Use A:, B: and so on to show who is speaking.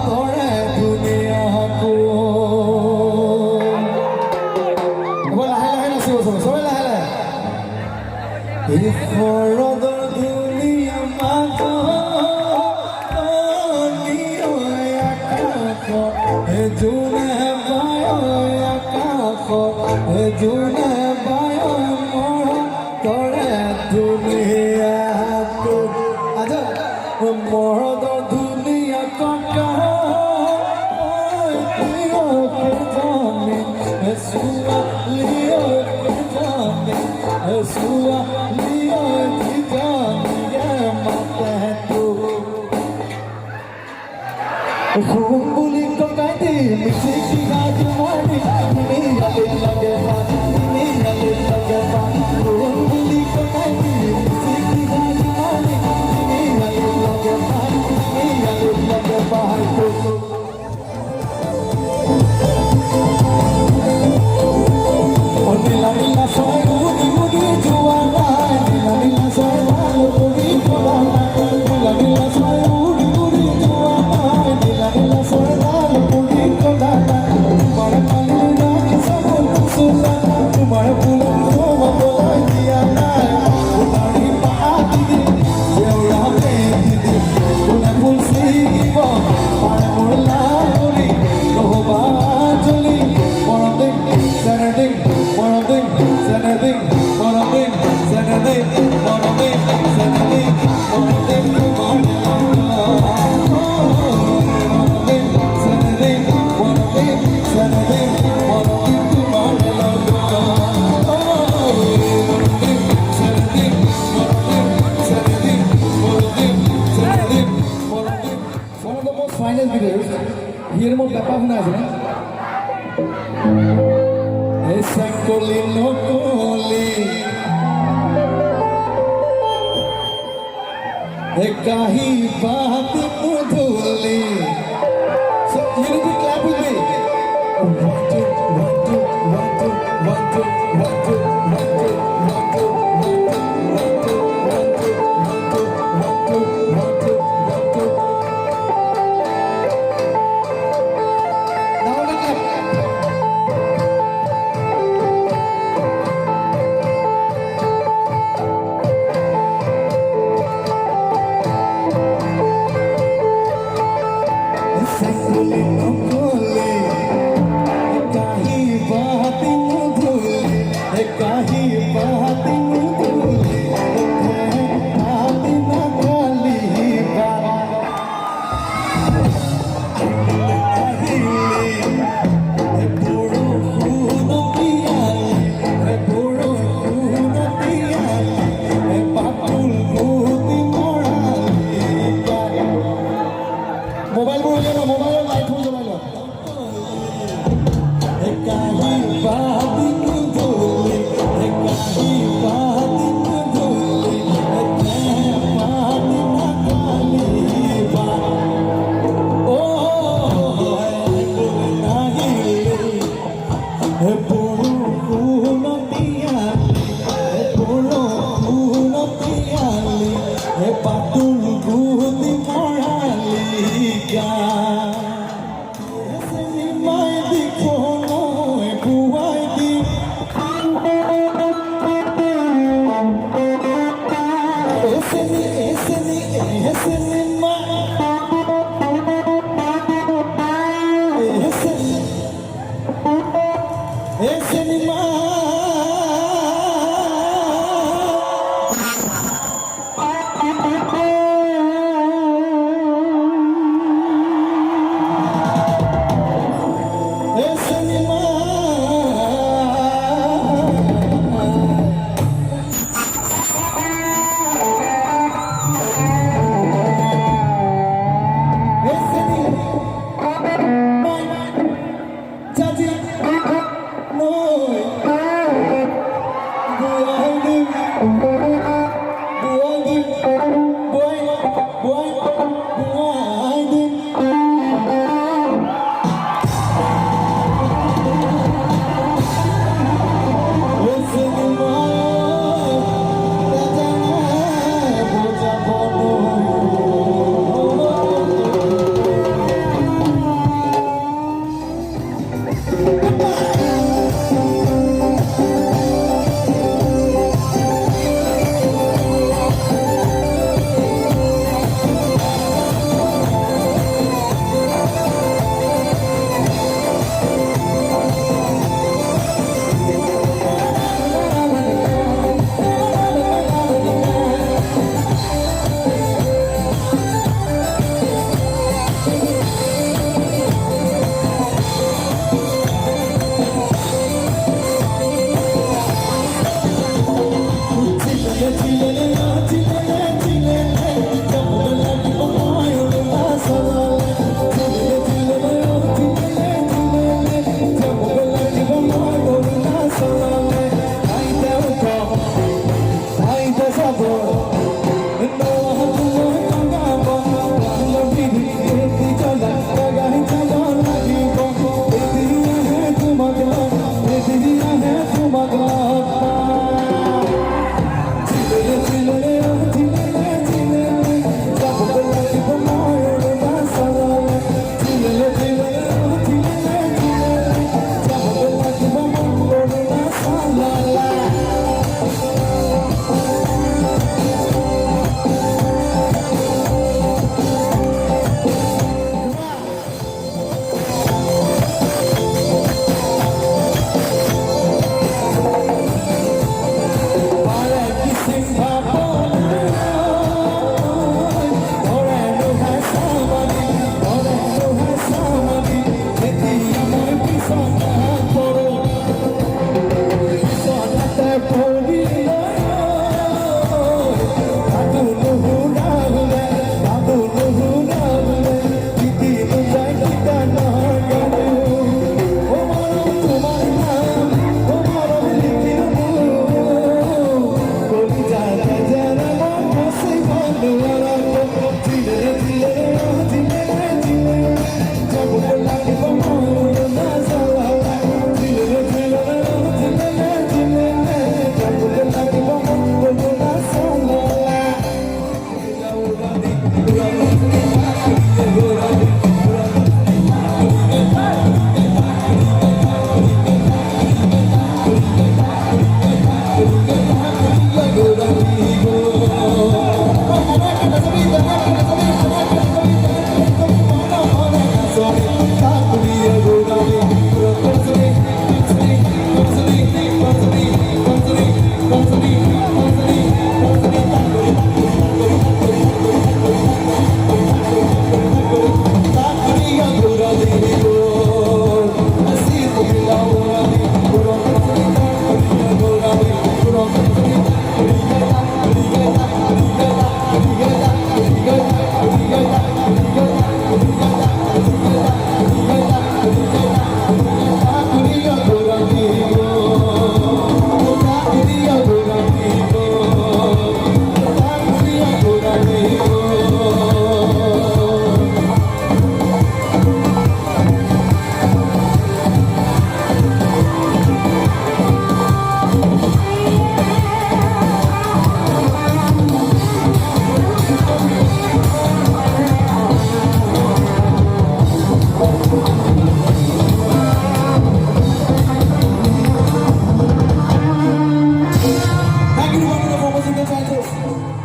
A: करे दुनिया को बोला है ना सब लाहे लाहे इखरदर दुनिया मातो नियो आकाखो हे जुने बायो आकाखो हे जुने बायो मोर करे दुनिया को आजा मोर दुनिया का लियो के जाने सुआ लियो के जाने सुआ लियो के जाने माता तू खुंबुली को कहती मिठी की गाज मारी मेरा दिल लगे पानी मेरा दिल लगे पानी खुंबुली को कहती मिठी की गाज मारी मेरा दिल लगे पानी मेरा दिल लगे पानी और नीला नीला सोए उड़ी उड़ी जुआना नीला नीला सोए उड़ी जुआना नीला नीला सोए उड़ी उड़ी जुआना नीला नीला सोए उड़ी जुआना तुम्हारे कालिना सब सुना तुम्हारे फूलों को बोला दिया ना तुम्हारी बात दी जेवड़ा बेटी दी तूने फूल सी वो पाने मुड़ला उड़ी लोहा चली morning Saturday morning Saturday morning Saturday morning Saturday morning one of the most finest videos here mo papa huna ase ऐसा कोली नो कोली काही बात मुधोली so you need to clap with me 1 2 1 2 1 2 1 2 1 2 1 2 1 2 Thank you.